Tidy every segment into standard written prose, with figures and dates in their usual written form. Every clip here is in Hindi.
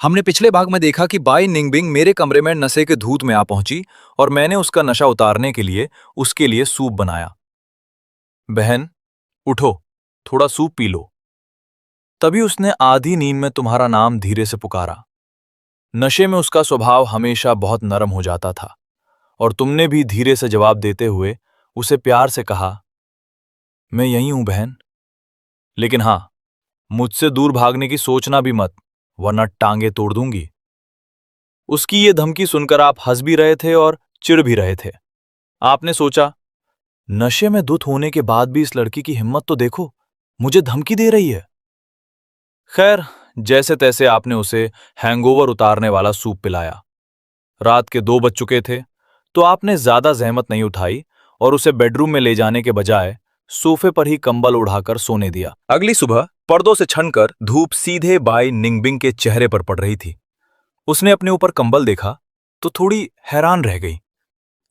हमने पिछले भाग में देखा कि बाई निंगबिंग मेरे कमरे में नशे के धूत में आ पहुंची और मैंने उसका नशा उतारने के लिए उसके लिए सूप बनाया। बहन, उठो, थोड़ा सूप पी लो। तभी उसने आधी नींद में तुम्हारा नाम धीरे से पुकारा। नशे में उसका स्वभाव हमेशा बहुत नरम हो जाता था और तुमने भी धीरे से जवाब देते हुए उसे प्यार से कहा, मैं यहीं हूं बहन, लेकिन हां, मुझसे दूर भागने की सोचना भी मत, वरना टांगे तोड़ दूंगी। उसकी ये धमकी सुनकर आप हंस भी रहे थे और चिढ़ भी रहे थे। आपने सोचा, नशे में धुत होने के बाद भी इस लड़की की हिम्मत तो देखो, मुझे धमकी दे रही है। खैर, जैसे तैसे आपने उसे हैंगओवर उतारने वाला सूप पिलाया। रात के 2 बज चुके थे, तो आपने ज्यादा जहमत नहीं उठाई और उसे बेडरूम में ले जाने के बजाय सोफे पर ही कंबल उड़ाकर सोने दिया। अगली सुबह पर्दों से छनकर धूप सीधे बाई निंगबिंग के चेहरे पर पड़ रही थी। उसने अपने ऊपर कंबल देखा तो थोड़ी हैरान रह गई।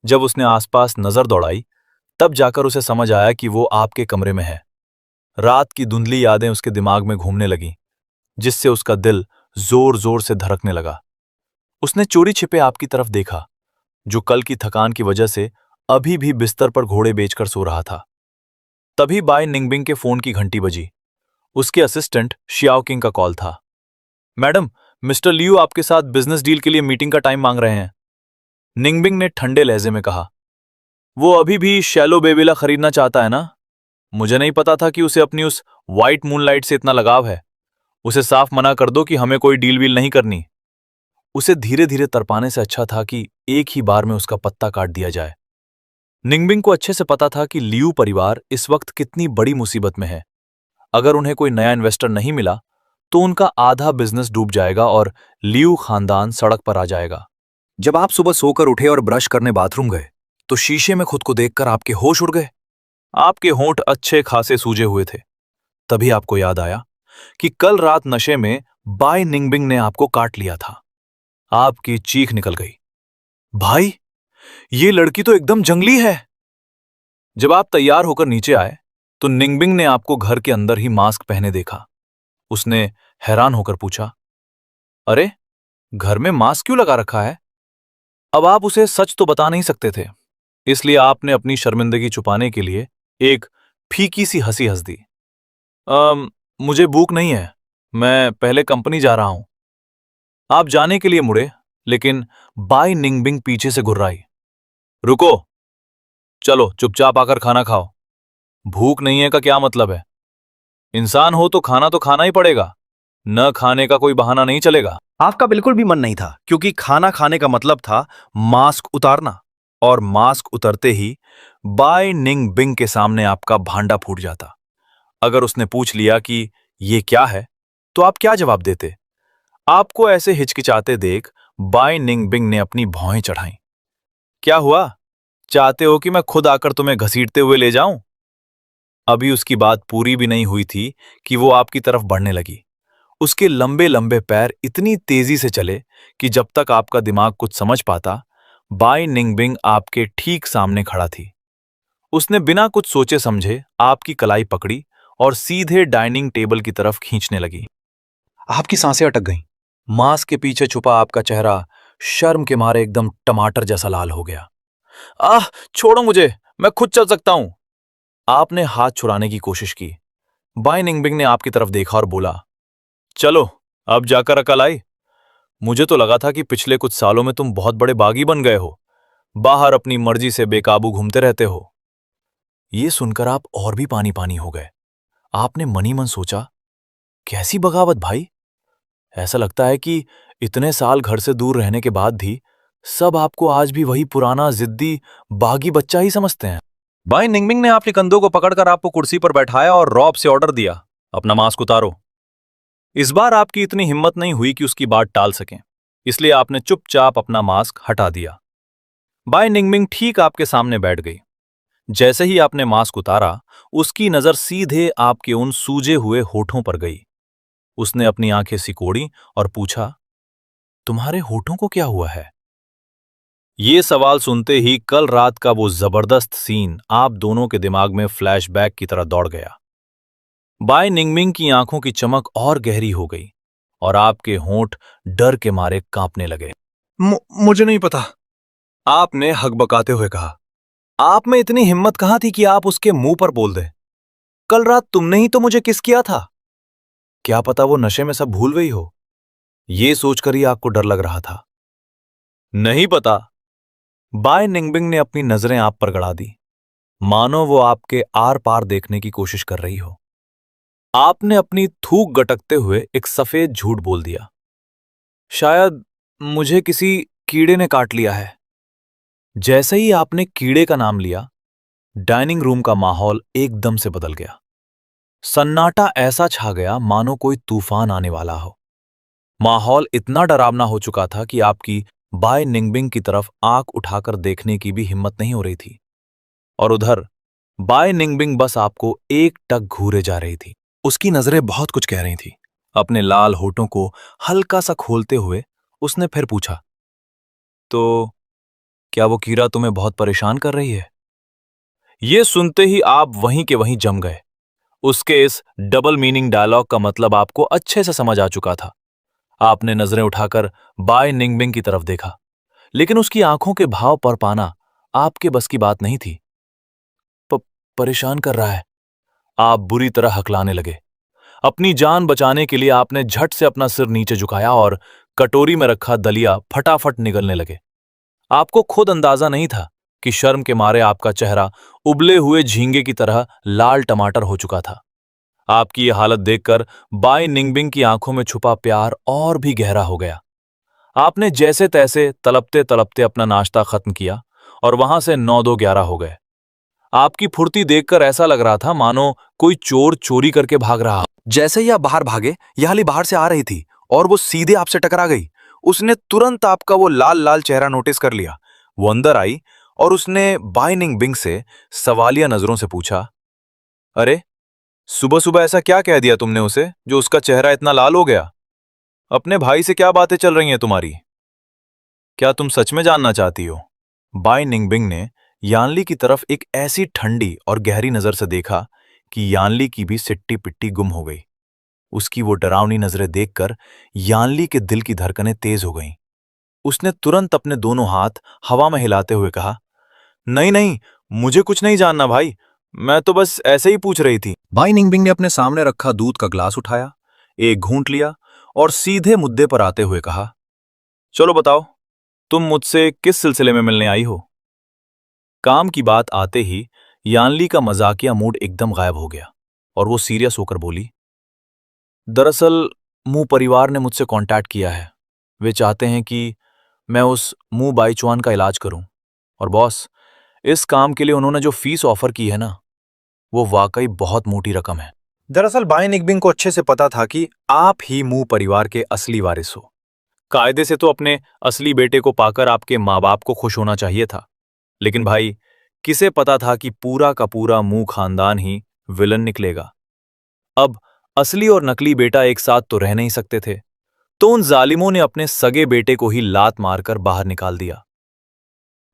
जब उसने आसपास नजर दौड़ाई, तब जाकर उसे समझ आया कि वो आपके कमरे में है। रात की धुंधली यादें उसके दिमाग में घूमने लगीं, जिससे उसका दिल जोर जोर से धड़कने लगा। उसने चोरी छिपे आपकी तरफ देखा, जो कल की थकान की वजह से अभी भी बिस्तर पर घोड़े बेचकर सो रहा था। तभी बाय निंगबिंग के फोन की घंटी बजी। उसके असिस्टेंट शियाओकिंग का कॉल था। मैडम, मिस्टर लियू आपके साथ बिजनेस डील के लिए मीटिंग का टाइम मांग रहे हैं, निंगबिंग ने ठंडे लहजे में कहा। वो अभी भी शैलो बेबिला खरीदना चाहता है ना? मुझे नहीं पता था कि उसे अपनी उस व्हाइट मूनलाइट से इतना लगाव है। उसे साफ मना कर दो कि हमें कोई डील वील नहीं करनी। उसे धीरे धीरे तरपाने से अच्छा था कि एक ही बार में उसका पत्ता काट दिया जाए। निंगबिंग को अच्छे से पता था कि लियू परिवार इस वक्त कितनी बड़ी मुसीबत में है। अगर उन्हें कोई नया इन्वेस्टर नहीं मिला तो उनका आधा बिजनेस डूब जाएगा और लियू खानदान सड़क पर आ जाएगा। जब आप सुबह सोकर उठे और ब्रश करने बाथरूम गए, तो शीशे में खुद को देखकर आपके होश उड़ गए। आपके होंठ अच्छे खासे सूजे हुए थे। तभी आपको याद आया कि कल रात नशे में बाय निंगबिंग ने आपको काट लिया था। आपकी चीख निकल गई, भाई, ये लड़की तो एकदम जंगली है। जब आप तैयार होकर नीचे आए, तो निंगबिंग ने आपको घर के अंदर ही मास्क पहने देखा। उसने हैरान होकर पूछा, अरे, घर में मास्क क्यों लगा रखा है? अब आप उसे सच तो बता नहीं सकते थे, इसलिए आपने अपनी शर्मिंदगी छुपाने के लिए एक फीकी सी हंसी हंस दी। मुझे भूख नहीं है, मैं पहले कंपनी जा रहा हूं। आप जाने के लिए मुड़े, लेकिन बाय निंगबिंग पीछे से घुर्राई, रुको, चलो चुपचाप आकर खाना खाओ। भूख नहीं है का क्या मतलब है? इंसान हो तो खाना ही पड़ेगा, न खाने का कोई बहाना नहीं चलेगा। आपका बिल्कुल भी मन नहीं था, क्योंकि खाना खाने का मतलब था मास्क उतारना, और मास्क उतरते ही बाय निंगबिंग के सामने आपका भांडा फूट जाता। अगर उसने पूछ लिया कि ये क्या है, तो आप क्या जवाब देते? आपको ऐसे हिचकिचाते देख बाय निंगबिंग ने अपनी भौहें चढ़ाईं। क्या हुआ? चाहते हो कि मैं खुद आकर तुम्हें घसीटते हुए ले जाऊं? अभी उसकी बात पूरी भी नहीं हुई थी कि वो आपकी तरफ बढ़ने लगी। उसके लंबे लंबे पैर इतनी तेजी से चले कि जब तक आपका दिमाग कुछ समझ पाता, बाय निंगबिंग आपके ठीक सामने खड़ा थी। उसने बिना कुछ सोचे समझे आपकी कलाई पकड़ी और सीधे डाइनिंग टेबल की तरफ खींचने लगी। आपकी सांसें अटक गईं। मास्क के पीछे छुपा आपका चेहरा शर्म के मारे एकदम टमाटर जैसा लाल हो गया। आह, छोड़ो मुझे, मैं खुद चल सकता हूं। आपने हाथ छुड़ाने की कोशिश की। बाय निंगबिंग ने आपकी तरफ देखा और बोला, चलो, अब जाकर अकल आई। मुझे तो लगा था कि पिछले कुछ सालों में तुम बहुत बड़े बागी बन गए हो, बाहर अपनी मर्जी से बेकाबू घूमते रहते हो। ये सुनकर आप और भी पानी पानी हो गए। आपने मनी मन सोचा, कैसी बगावत भाई। ऐसा लगता है कि इतने साल घर से दूर रहने के बाद भी सब आपको आज भी वही पुराना जिद्दी बागी बच्चा ही समझते हैं। बाय निंगबिंग ने आपके कंधों को पकड़कर आपको कुर्सी पर बैठाया और रौब से ऑर्डर दिया, अपना मास्क उतारो। इस बार आपकी इतनी हिम्मत नहीं हुई कि उसकी बात टाल सकें, इसलिए आपने चुपचाप अपना मास्क हटा दिया। बाय निंगबिंग ठीक आपके सामने बैठ गई। जैसे ही आपने मास्क उतारा, उसकी नजर सीधे आपके उन सूजे हुए होठों पर गई। उसने अपनी आंखें सिकोड़ी और पूछा, तुम्हारे होठों को क्या हुआ है? ये सवाल सुनते ही कल रात का वो जबरदस्त सीन आप दोनों के दिमाग में फ्लैशबैक की तरह दौड़ गया। बाय निंगबिंग की आंखों की चमक और गहरी हो गई और आपके होंठ डर के मारे कांपने लगे। मुझे नहीं पता। आपने हकबकाते हुए कहा। आप में इतनी हिम्मत कहां थी कि आप उसके मुंह पर बोल दे? कल रात तुमने ही तो मुझे किस किया था। क्या पता वो नशे में सब भूल गई हो। ये सोचकर ही आपको डर लग रहा था। नहीं पता। बाय निंगबिंग ने अपनी नजरें आप पर गड़ा दी, मानो वो आपके आर पार देखने की कोशिश कर रही हो। आपने अपनी थूक गटकते हुए एक सफेद झूठ बोल दिया। शायद मुझे किसी कीड़े ने काट लिया है। जैसे ही आपने कीड़े का नाम लिया, डाइनिंग रूम का माहौल एकदम से बदल गया। सन्नाटा ऐसा छा गया मानो कोई तूफान आने वाला हो। माहौल इतना डरावना हो चुका था कि आपकी बाय निंगबिंग की तरफ आंख उठाकर देखने की भी हिम्मत नहीं हो रही थी। और उधर बाय निंगबिंग बस आपको एक टक घूरे जा रही थी। उसकी नजरें बहुत कुछ कह रही थी। अपने लाल होठों को हल्का सा खोलते हुए उसने फिर पूछा, तो क्या वो कीड़ा तुम्हें बहुत परेशान कर रही है? ये सुनते ही आप वहीं के वहीं जम गए। उसके इस डबल मीनिंग डायलॉग का मतलब आपको अच्छे से समझ आ चुका था। आपने नजरें उठाकर बाय निंगबिंग की तरफ देखा, लेकिन उसकी आंखों के भाव पर पाना आपके बस की बात नहीं थी। परेशान कर रहा है। आप बुरी तरह हकलाने लगे। अपनी जान बचाने के लिए आपने झट से अपना सिर नीचे झुकाया और कटोरी में रखा दलिया फटाफट निगलने लगे। आपको खुद अंदाजा नहीं था कि शर्म के मारे आपका चेहरा उबले हुए झींगे की तरह लाल टमाटर हो चुका था। आपकी यह हालत देखकर बाय निंगबिंग की आंखों में छुपा प्यार और भी गहरा हो गया। आपने जैसे तैसे तलपते तलपते अपना नाश्ता खत्म किया और वहां से 9-2-11 हो गए। आपकी फुर्ती देखकर ऐसा लग रहा था मानो कोई चोर चोरी करके भाग रहा। जैसे ही आप बाहर भागे, याली बाहर से आ रही थी और वो सीधे आपसे टकरा गई। उसने तुरंत आपका वो लाल लाल चेहरा नोटिस कर लिया। वो अंदर आई और उसने बाय निंगबिंग से सवालिया नजरों से पूछा, अरे, सुबह सुबह ऐसा क्या कह दिया तुमने उसे जो उसका चेहरा इतना लाल हो गया? अपने भाई से क्या बातें चल रही हैं तुम्हारी? क्या तुम सच में जानना चाहती हो? बाय निंगबिंग ने यानली की तरफ एक ऐसी ठंडी और गहरी नजर से देखा कि यानली की भी सिट्टी पिट्टी गुम हो गई। उसकी वो डरावनी नजरें देखकर यानली के दिल की धड़कनें तेज हो गईं। उसने तुरंत अपने दोनों हाथ हवा में हिलाते हुए कहा, नहीं नहीं, मुझे कुछ नहीं जानना भाई, मैं तो बस ऐसे ही पूछ रही थी। बाई निंगबिंग ने अपने सामने रखा दूध का ग्लास उठाया, एक घूंट लिया और सीधे मुद्दे पर आते हुए कहा, चलो बताओ, तुम मुझसे किस सिलसिले में मिलने आई हो? काम की बात आते ही यानली का मजाकिया मूड एकदम गायब हो गया और वो सीरियस होकर बोली, दरअसल मू परिवार ने मुझसे कांटेक्ट किया है। वे चाहते हैं कि मैं उस मू बाईचुआन का इलाज करूं। और बॉस, इस काम के लिए उन्होंने जो फीस ऑफर की है ना, वो वाकई बहुत मोटी रकम है। दरअसल बाय निंगबिंग को अच्छे से पता था कि आप ही मू परिवार के असली वारिस हो। कायदे से तो अपने असली बेटे को पाकर आपके माँ बाप को खुश होना चाहिए था, लेकिन भाई, किसे पता था कि पूरा का पूरा मू खानदान ही विलन निकलेगा। अब असली और नकली बेटा एक साथ तो रह नहीं सकते थे, तो उन जालिमों ने अपने सगे बेटे को ही लात मारकर बाहर निकाल दिया।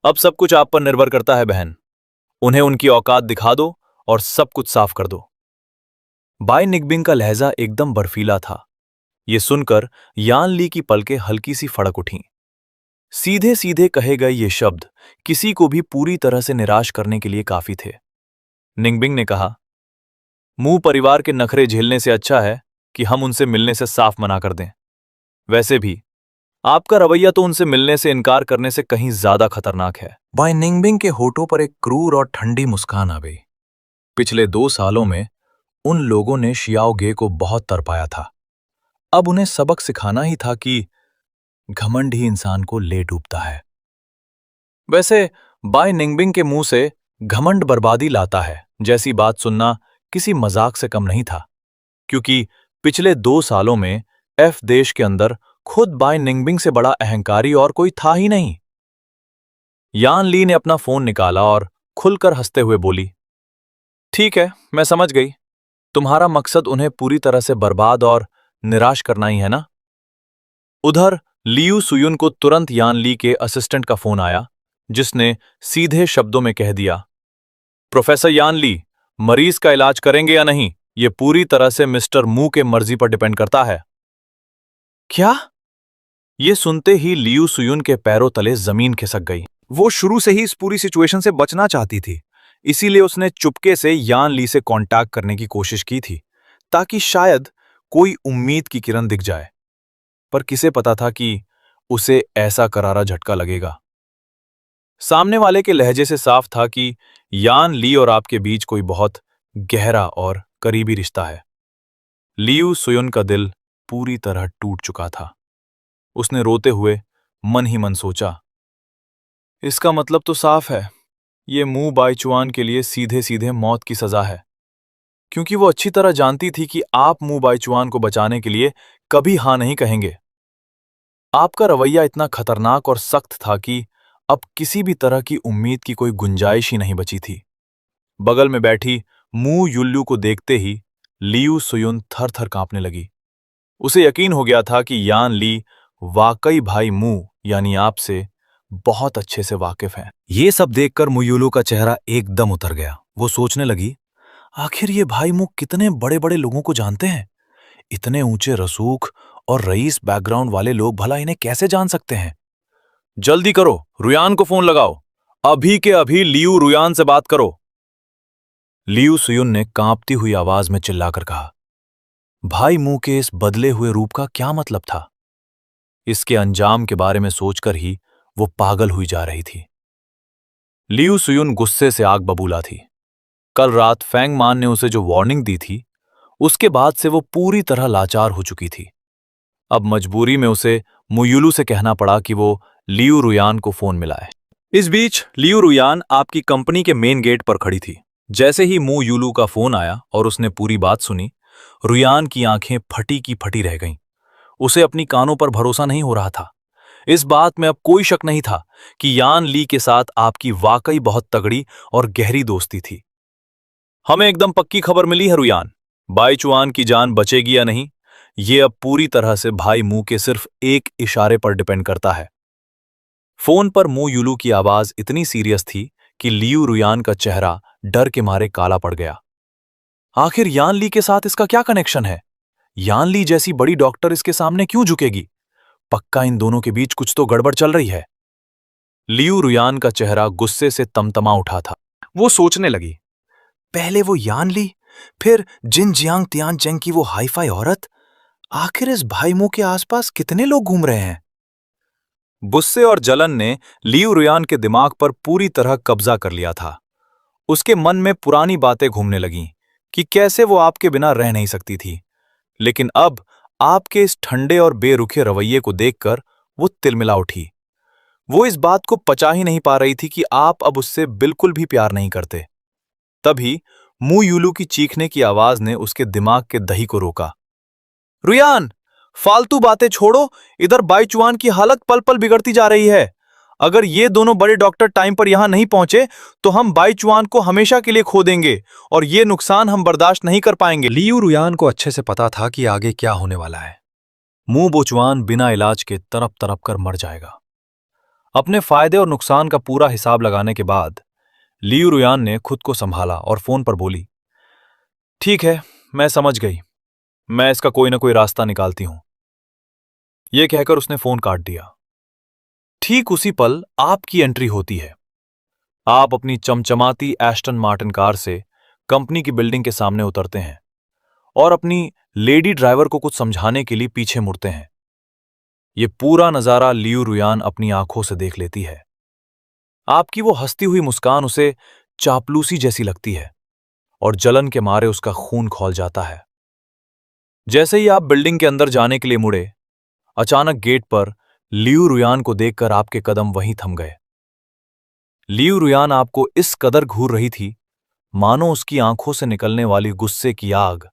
अब सब कुछ आप पर निर्भर करता है बहन। उन्हें उनकी औकात दिखा दो और सब कुछ साफ कर दो। बाय निंगबिंग का लहजा एकदम बर्फीला था। यह सुनकर यान ली की पलकें हल्की सी फड़क उठीं। सीधे सीधे कहे गए ये शब्द किसी को भी पूरी तरह से निराश करने के लिए काफी थे। निंगबिंग ने कहा, मू परिवार के नखरे झेलने से अच्छा है कि हम उनसे मिलने से साफ मना कर दें। वैसे भी आपका रवैया तो उनसे मिलने से इनकार करने से कहीं ज्यादा खतरनाक है। बाय निंगबिंग के होठों पर एक क्रूर और ठंडी मुस्कान आ गई। पिछले 2 सालों में उन लोगों ने शियाओ गे को बहुत तरपाया था। अब उन्हें सबक सिखाना ही था कि घमंड ही इंसान को ले डूबता है। वैसे बाय निंगबिंग के मुंह से घमंड बर्बादी लाता है जैसी बात सुनना किसी मजाक से कम नहीं था, क्योंकि पिछले 2 सालों में एफ देश के अंदर खुद बाय निंगबिंग से बड़ा अहंकारी और कोई था ही नहीं। यान ली ने अपना फोन निकाला और खुलकर हंसते हुए बोली, ठीक है, मैं समझ गई। तुम्हारा मकसद उन्हें पूरी तरह से बर्बाद और निराश करना ही है ना? उधर लियू सुयुन को तुरंत यान ली के असिस्टेंट का फोन आया, जिसने सीधे शब्दों में कह दिया, प्रोफेसर यान ली, मरीज का इलाज करेंगे या नहीं, यह पूरी तरह से मिस्टर मू के मर्जी पर डिपेंड करता है। क्या? ये सुनते ही लियू सुयुन के पैरों तले जमीन खिसक गई। वो शुरू से ही इस पूरी सिचुएशन से बचना चाहती थी, इसीलिए उसने चुपके से यान ली से कांटेक्ट करने की कोशिश की थी, ताकि शायद कोई उम्मीद की किरण दिख जाए। पर किसे पता था कि उसे ऐसा करारा झटका लगेगा। सामने वाले के लहजे से साफ था कि यान ली और आपके बीच कोई बहुत गहरा और करीबी रिश्ता है। लियू सुयुन का दिल पूरी तरह टूट चुका था। उसने रोते हुए मन ही मन सोचा, इसका मतलब तो साफ है, ये मू बाईचुआन के लिए सीधे सीधे मौत की सजा है, क्योंकि वो अच्छी तरह जानती थी कि आप मू बाईचुआन को बचाने के लिए कभी हां नहीं कहेंगे। आपका रवैया इतना खतरनाक और सख्त था कि अब किसी भी तरह की उम्मीद की कोई गुंजाइश ही नहीं बची थी। बगल में बैठी मू युल्लू को देखते ही लियू सुयुन थर थर कांपने लगी। उसे यकीन हो गया था कि यान ली वाकई भाई मू यानी आपसे बहुत अच्छे से वाकिफ हैं। ये सब देखकर मुयुलू का चेहरा एकदम उतर गया। वो सोचने लगी, आखिर ये भाई मू कितने बड़े बड़े लोगों को जानते हैं। इतने ऊंचे रसूख और रईस बैकग्राउंड वाले लोग भला इन्हें कैसे जान सकते हैं। जल्दी करो, रुयान को फोन लगाओ, अभी के अभी लियू रुयान से बात करो। लियू सुयुन ने कांपती हुई आवाज में चिल्लाकर कहा। भाई मू के इस बदले हुए रूप का क्या मतलब था? इसके अंजाम के बारे में सोचकर ही वो पागल हुई जा रही थी। लियू सुयुन गुस्से से आग बबूला थी। कल रात फैंग मान ने उसे जो वार्निंग दी थी, उसके बाद से वो पूरी तरह लाचार हो चुकी थी। अब मजबूरी में उसे मुयुलू से कहना पड़ा कि वो लियू रुयान को फोन मिलाए। इस बीच लियू रुयान आपकी कंपनी के मेन गेट पर खड़ी थी। जैसे ही मू युलू का फोन आया और उसने पूरी बात सुनी, रुयान की आंखें फटी की फटी रह गईं। उसे अपनी कानों पर भरोसा नहीं हो रहा था। इस बात में अब कोई शक नहीं था कि यान ली के साथ आपकी वाकई बहुत तगड़ी और गहरी दोस्ती थी। हमें एकदम पक्की खबर मिली है रुयान, बाईचुआन की जान बचेगी या नहीं, ये अब पूरी तरह से भाई मू के सिर्फ एक इशारे पर डिपेंड करता है। फोन पर मू युलू की आवाज इतनी सीरियस थी कि लियू रुयान का चेहरा डर के मारे काला पड़ गया। आखिर यान ली के साथ इसका क्या कनेक्शन है? यान ली जैसी बड़ी डॉक्टर इसके सामने क्यों झुकेगी? पक्का इन दोनों के बीच कुछ तो गड़बड़ चल रही है। लियू रुयान का चेहरा गुस्से से तमतमा उठा था। वो सोचने लगी, पहले वो यान ली, फिर जिन जियांग तियान चेंग की वो हाईफाई औरत। आखिर इस भाई मुंह के आसपास कितने लोग घूम रहे हैं? गुस्से और जलन ने लियू रुयान के दिमाग पर पूरी तरह कब्जा कर लिया था। उसके मन में पुरानी बातें घूमने लगीं कि कैसे वो आपके बिना रह नहीं सकती थी। लेकिन अब आपके इस ठंडे और बेरुखे रवैये को देखकर वो तिलमिला उठी। वो इस बात को पचा ही नहीं पा रही थी कि आप अब उससे बिल्कुल भी प्यार नहीं करते। तभी मू युलू की चीखने की आवाज ने उसके दिमाग के दही को रोका। रुयान, फालतू बातें छोड़ो, इधर बाईचुआन की हालत पल पल बिगड़ती जा रही है। अगर ये दोनों बड़े डॉक्टर टाइम पर यहां नहीं पहुंचे तो हम बाईचुआन को हमेशा के लिए खो देंगे और ये नुकसान हम बर्दाश्त नहीं कर पाएंगे। लियू रुयान को अच्छे से पता था कि आगे क्या होने वाला है। मू बोचुआन बिना इलाज के तड़प तड़प कर मर जाएगा। अपने फायदे और नुकसान का पूरा हिसाब लगाने के बाद लियू रुयान ने खुद को संभाला और फोन पर बोली, ठीक है, मैं समझ गई, मैं इसका कोई ना कोई रास्ता निकालती हूं। यह कहकर उसने फोन काट दिया। ठीक उसी पल आपकी एंट्री होती है। आप अपनी चमचमाती एस्टन मार्टिन कार से कंपनी की बिल्डिंग के सामने उतरते हैं और अपनी लेडी ड्राइवर को कुछ समझाने के लिए पीछे मुड़ते हैं। यह पूरा नजारा लियू रुयान अपनी आंखों से देख लेती है। आपकी वो हंसती हुई मुस्कान उसे चापलूसी जैसी लगती है और जलन के मारे उसका खून खौल जाता है। जैसे ही आप बिल्डिंग के अंदर जाने के लिए मुड़े, अचानक गेट पर लियू रुयान को देखकर आपके कदम वहीं थम गए। लियू रुयान आपको इस कदर घूर रही थी, मानो उसकी आंखों से निकलने वाली गुस्से की आग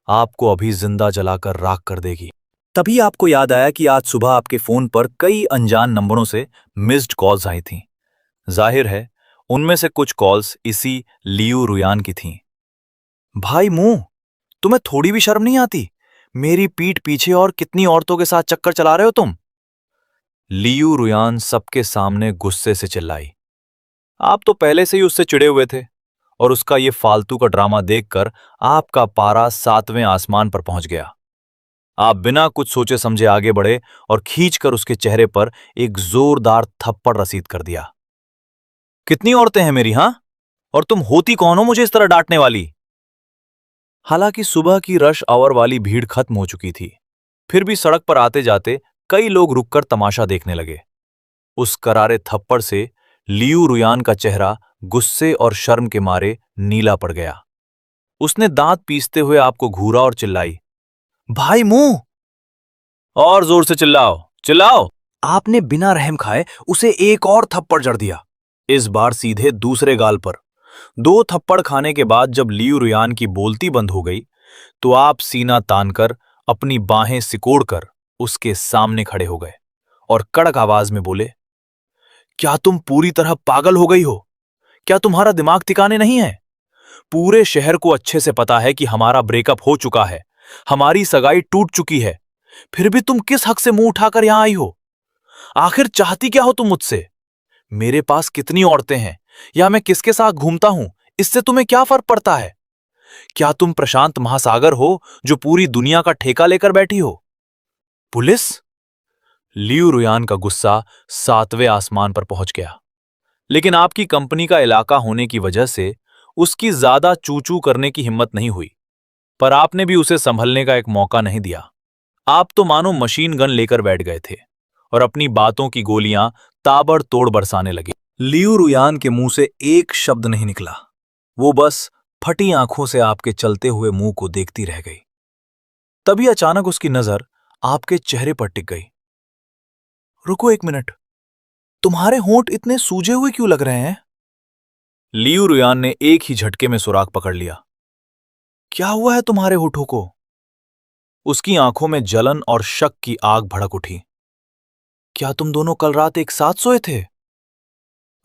आपको अभी जिंदा जलाकर राख कर देगी। तभी आपको याद आया कि आज सुबह आपके फोन पर कई अनजान नंबरों से मिस्ड कॉल्स आई थीं। जाहिर है उनमें से कुछ कॉल्स इसी लियू रुयान की थीं। भाई मुंह, तुम्हें थोड़ी भी शर्म नहीं आती? मेरी पीठ पीछे और कितनी औरतों के साथ चक्कर चला रहे हो तुम? लियू रुयान सबके सामने गुस्से से चिल्लाई। आप तो पहले से ही उससे चिढ़े हुए थे और उसका ये फालतू का ड्रामा देखकर आपका पारा 7वें आसमान पर पहुंच गया। आप बिना कुछ सोचे समझे आगे बढ़े और खींचकर उसके चेहरे पर एक जोरदार थप्पड़ रसीद कर दिया। कितनी औरतें हैं मेरी, हां? और तुम होती कौन हो मुझे इस तरह डांटने वाली? हालांकि सुबह की रश आवर वाली भीड़ खत्म हो चुकी थी, फिर भी सड़क पर आते जाते कई लोग रुककर तमाशा देखने लगे। उस करारे थप्पड़ से लियू रुयान का चेहरा गुस्से और शर्म के मारे नीला पड़ गया। उसने दांत पीसते हुए आपको घूरा और चिल्लाई, भाई मुंह! और जोर से चिल्लाओ, चिल्लाओ! आपने बिना रहम खाए उसे एक और थप्पड़ जड़ दिया, इस बार सीधे दूसरे गाल पर। 2 थप्पड़ खाने के बाद जब लियू रुयान की बोलती बंद हो गई, तो आप सीना तानकर अपनी बाहें सिकोड़कर उसके सामने खड़े हो गए और कड़क आवाज में बोले, क्या तुम पूरी तरह पागल हो गई हो? क्या तुम्हारा दिमाग ठिकाने नहीं है? पूरे शहर को अच्छे से पता है कि हमारा ब्रेकअप हो चुका है, हमारी सगाई टूट चुकी है, फिर भी तुम किस हक से मुंह उठाकर यहां आई हो? आखिर चाहती क्या हो तुम मुझसे? मेरे पास कितनी औरतें हैं या मैं किसके साथ घूमता हूं, इससे तुम्हें क्या फर्क पड़ता है? क्या तुम प्रशांत महासागर हो जो पूरी दुनिया का ठेका लेकर बैठी हो? पुलिस? लियू रुयान का गुस्सा 7वें आसमान पर पहुंच गया, लेकिन आपकी कंपनी का इलाका होने की वजह से उसकी ज्यादा चू-चू करने की हिम्मत नहीं हुई। पर आपने भी उसे संभलने का एक मौका नहीं दिया। आप तो मानो मशीन गन लेकर बैठ गए थे और अपनी बातों की गोलियां ताबड़तोड़ बरसाने लगी। लियू रुयान के मुंह से एक शब्द नहीं निकला। वो बस फटी आंखों से आपके चलते हुए मुंह को देखती रह गई। तभी अचानक उसकी नजर आपके चेहरे पर टिक गई। रुको एक मिनट, तुम्हारे होंठ इतने सूजे हुए क्यों लग रहे हैं? लियू रुयान ने एक ही झटके में सुराग पकड़ लिया। क्या हुआ है तुम्हारे होठों को? उसकी आंखों में जलन और शक की आग भड़क उठी। क्या तुम दोनों कल रात एक साथ सोए थे?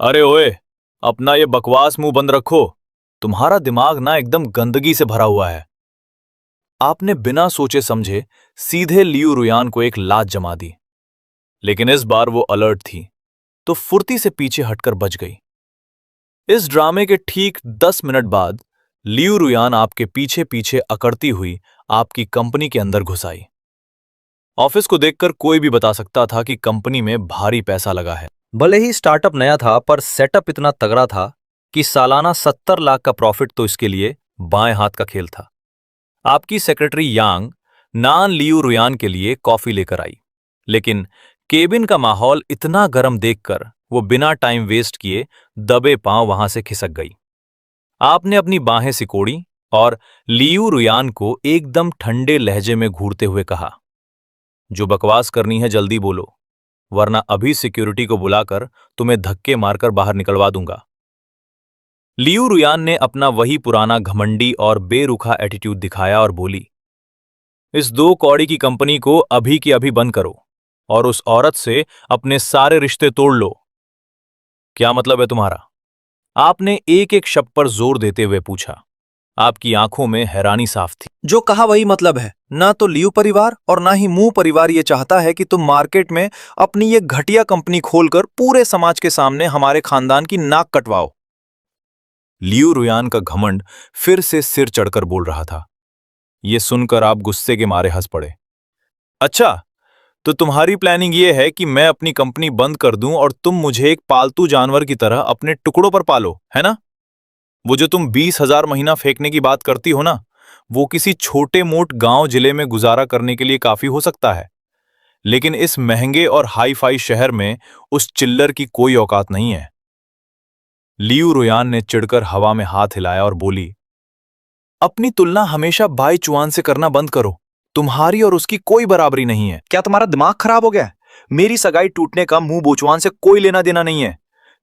अरे ओए, अपना ये बकवास मुंह बंद रखो। तुम्हारा दिमाग ना एकदम गंदगी से भरा हुआ है। आपने बिना सोचे समझे सीधे लियू रुयान को एक लात जमा दी, लेकिन इस बार वो अलर्ट थी, तो फुर्ती से पीछे हटकर बच गई। इस ड्रामे के ठीक 10 मिनट बाद लियू रुयान आपके पीछे पीछे अकड़ती हुई आपकी कंपनी के अंदर घुस आई। ऑफिस को देखकर कोई भी बता सकता था कि कंपनी में भारी पैसा लगा है। भले ही स्टार्टअप नया था, पर सेटअप इतना तगड़ा था कि सालाना 70 लाख का प्रॉफिट तो इसके लिए बाएं हाथ का खेल था। आपकी सेक्रेटरी यांग नान लियू रुयान के लिए कॉफी लेकर आई, लेकिन केबिन का माहौल इतना गर्म देखकर वो बिना टाइम वेस्ट किए दबे पांव वहां से खिसक गई। आपने अपनी बाहें सिकोड़ी और लियू रुयान को एकदम ठंडे लहजे में घूरते हुए कहा, जो बकवास करनी है जल्दी बोलो, वरना अभी सिक्योरिटी को बुलाकर तुम्हें धक्के मारकर बाहर निकलवा दूंगा। लियू रुयान ने अपना वही पुराना घमंडी और बेरुखा एटीट्यूड दिखाया और बोली, इस 2 कौड़ी की कंपनी को अभी की अभी बंद करो और उस औरत से अपने सारे रिश्ते तोड़ लो। क्या मतलब है तुम्हारा? आपने एक एक शब्द पर जोर देते हुए पूछा। आपकी आंखों में हैरानी साफ थी। जो कहा वही मतलब है। ना तो लियू परिवार और ना ही मुंह परिवार ये चाहता है कि तुम मार्केट में अपनी ये घटिया कंपनी खोलकर पूरे समाज के सामने हमारे खानदान की नाक कटवाओ। लियू रुयान का घमंड फिर से सिर चढ़कर बोल रहा था। यह सुनकर आप गुस्से के मारे हंस पड़े। अच्छा, तो तुम्हारी प्लानिंग यह है कि मैं अपनी कंपनी बंद कर दूं और तुम मुझे एक पालतू जानवर की तरह अपने टुकड़ों पर पालो, है ना? वो जो तुम 20,000 महीना फेंकने की बात करती हो ना, वो किसी छोटे मोट गांव जिले में गुजारा करने के लिए काफी हो सकता है, लेकिन इस महंगे और हाई फाई शहर में उस चिल्लर की कोई औकात नहीं है। लियू रुयान ने चिढ़कर हवा में हाथ हिलाया और बोली, अपनी तुलना हमेशा बाई चुआन से करना बंद करो। तुम्हारी और उसकी कोई बराबरी नहीं है। क्या तुम्हारा दिमाग खराब हो गया? मेरी सगाई टूटने का मुंह बोचवान से कोई लेना देना नहीं है।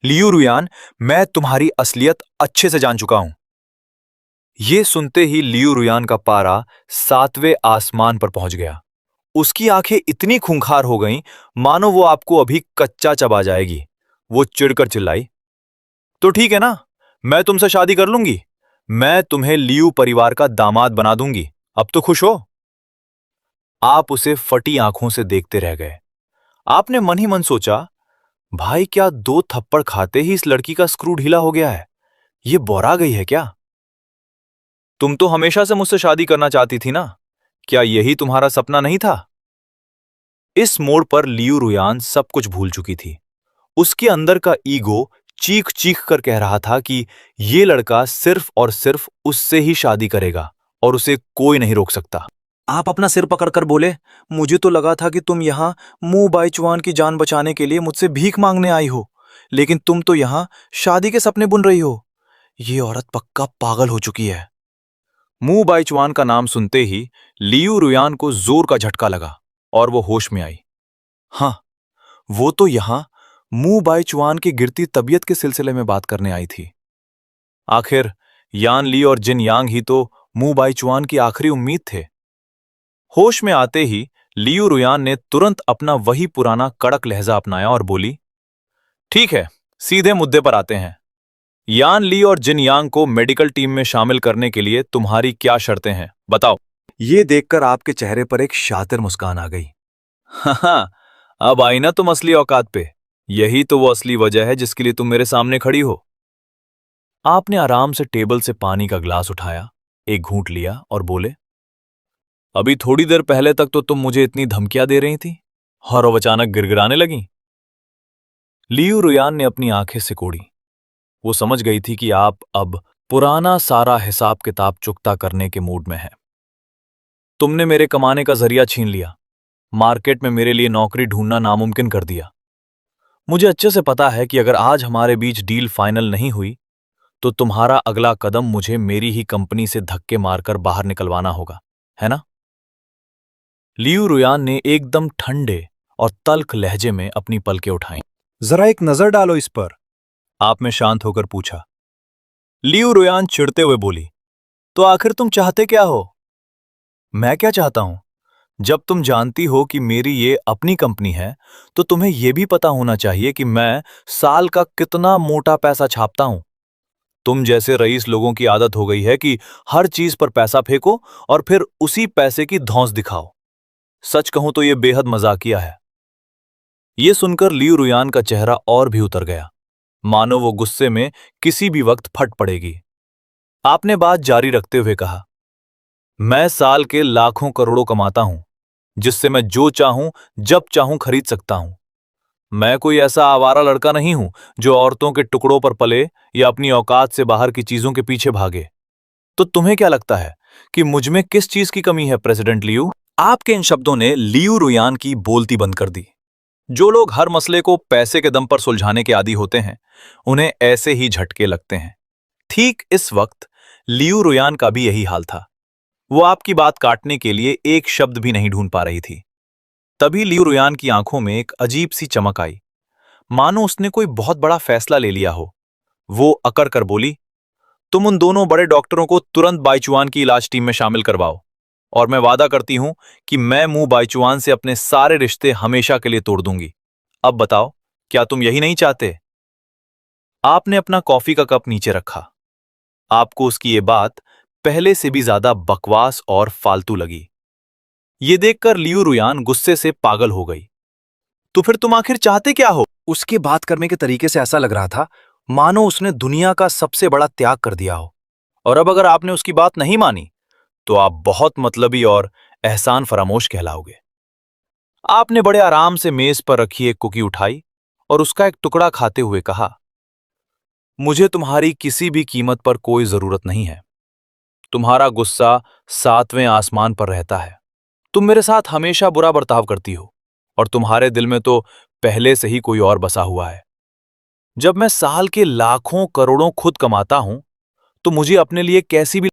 लियू रुयान, मैं तुम्हारी असलियत अच्छे से जान चुका हूं। यह सुनते ही लियू रुयान का पारा 7वें आसमान पर पहुंच गया। उसकी आंखें इतनी खूंखार हो गईं मानो वो आपको अभी कच्चा चबा जाएगी। वो चिढ़कर चिल्लाई, तो ठीक है ना, मैं तुमसे शादी कर लूंगी। मैं तुम्हें लियू परिवार का दामाद बना दूंगी। अब तो खुश हो? आप उसे फटी आंखों से देखते रह गए। आपने मन ही मन सोचा, भाई क्या 2 थप्पड़ खाते ही इस लड़की का स्क्रू ढीला हो गया है? ये बौरा गई है क्या? तुम तो हमेशा से मुझसे शादी करना चाहती थी ना, क्या यही तुम्हारा सपना नहीं था? इस मोड़ पर लियू रुयान सब कुछ भूल चुकी थी। उसके अंदर का ईगो चीख चीख कर कह रहा था कि ये लड़का सिर्फ और सिर्फ उससे ही शादी करेगा और उसे कोई नहीं रोक सकता। आप अपना सिर पकड़कर बोले, मुझे तो लगा था कि तुम यहाँ मुंह बाईचुआन की जान बचाने के लिए मुझसे भीख मांगने आई हो, लेकिन तुम तो यहाँ शादी के सपने बुन रही हो। ये औरत पक्का पागल हो चुकी है। मू बाईचुआन का नाम सुनते ही लियू रुयान को जोर का झटका लगा और वो होश में आई। हाँ, वो तो यहां मू बाईचुआन की गिरती तबीयत के सिलसिले में बात करने आई थी। आखिर यान ली और जिन यांग ही तो मू बाईचुआन की आखिरी उम्मीद थे। होश में आते ही लियू रुयान ने तुरंत अपना वही पुराना कड़क लहजा अपनाया और बोली, ठीक है, सीधे मुद्दे पर आते हैं। यान ली और जिन यांग को मेडिकल टीम में शामिल करने के लिए तुम्हारी क्या शर्तें हैं, बताओ। ये देखकर आपके चेहरे पर एक शातिर मुस्कान आ गई। हाँ, अब आई ना तुम असली औकात पे। यही तो वो असली वजह है जिसके लिए तुम मेरे सामने खड़ी हो। आपने आराम से टेबल से पानी का ग्लास उठाया, एक घूंट लिया और बोले, अभी थोड़ी देर पहले तक तो तुम मुझे इतनी धमकियां दे रही थी और अब अचानक गिड़गिड़ाने लगी। लियू रुयान ने अपनी आंखें सिकोड़ी। वो समझ गई थी कि आप अब पुराना सारा हिसाब किताब चुकता करने के मूड में हैं। तुमने मेरे कमाने का जरिया छीन लिया, मार्केट में मेरे लिए नौकरी ढूंढना नामुमकिन कर दिया। मुझे अच्छे से पता है कि अगर आज हमारे बीच डील फाइनल नहीं हुई तो तुम्हारा अगला कदम मुझे मेरी ही कंपनी से धक्के मारकर बाहर निकलवाना होगा, है ना? लियू रुयान ने एकदम ठंडे और तल्ख लहजे में अपनी पलकें उठाईं। जरा एक नजर डालो इस पर। आपने शांत होकर पूछा। लियू रुयान चिढ़ते हुए बोली, तो आखिर तुम चाहते क्या हो? मैं क्या चाहता हूं? जब तुम जानती हो कि मेरी ये अपनी कंपनी है तो तुम्हें यह भी पता होना चाहिए कि मैं साल का कितना मोटा पैसा छापता हूं। तुम जैसे रईस लोगों की आदत हो गई है कि हर चीज पर पैसा फेंको और फिर उसी पैसे की धौंस दिखाओ। सच कहूं तो यह बेहद मजाकिया है। यह सुनकर लियू रुयान का चेहरा और भी उतर गया, मानो वो गुस्से में किसी भी वक्त फट पड़ेगी। आपने बात जारी रखते हुए कहा, मैं साल के लाखों करोड़ों कमाता हूं, जिससे मैं जो चाहूं जब चाहूं खरीद सकता हूं। मैं कोई ऐसा आवारा लड़का नहीं हूं जो औरतों के टुकड़ों पर पले या अपनी औकात से बाहर की चीजों के पीछे भागे। तो तुम्हें क्या लगता है कि मुझ में किस चीज की कमी है, प्रेसिडेंट लियू? आपके इन शब्दों ने लियू रुयान की बोलती बंद कर दी। जो लोग हर मसले को पैसे के दम पर सुलझाने के आदी होते हैं, उन्हें ऐसे ही झटके लगते हैं। ठीक इस वक्त लियू रुयान का भी यही हाल था। वो आपकी बात काटने के लिए एक शब्द भी नहीं ढूंढ पा रही थी। तभी लियू रुयान की आंखों में एक अजीब सी चमक आई, मानो उसने कोई बहुत बड़ा फैसला ले लिया हो। वो अकड़ कर बोली, तुम उन दोनों बड़े डॉक्टरों को तुरंत बाईचुआन की इलाज टीम में शामिल करवाओ, और मैं वादा करती हूं कि मैं मुंह बाईचुआन से अपने सारे रिश्ते हमेशा के लिए तोड़ दूंगी। अब बताओ, क्या तुम यही नहीं चाहते? आपने अपना कॉफी का कप नीचे रखा। आपको उसकी ये बात पहले से भी ज्यादा बकवास और फालतू लगी। ये देखकर लियू रुयान गुस्से से पागल हो गई। तो फिर तुम आखिर चाहते क्या हो? उसके बात करने के तरीके से ऐसा लग रहा था मानो उसने दुनिया का सबसे बड़ा त्याग कर दिया हो। और अब अगर आपने उसकी बात नहीं मानी तो आप बहुत मतलबी और एहसान फरामोश कहलाओगे। आपने बड़े आराम से मेज पर रखी एक कुकी उठाई और उसका एक टुकड़ा खाते हुए कहा, मुझे तुम्हारी किसी भी कीमत पर कोई जरूरत नहीं है। तुम्हारा गुस्सा 7वें आसमान पर रहता है। तुम मेरे साथ हमेशा बुरा बर्ताव करती हो और तुम्हारे दिल में तो पहले से ही कोई और बसा हुआ है। जब मैं साल के लाखों करोड़ों खुद कमाता हूं तो मुझे अपने लिए कैसी भी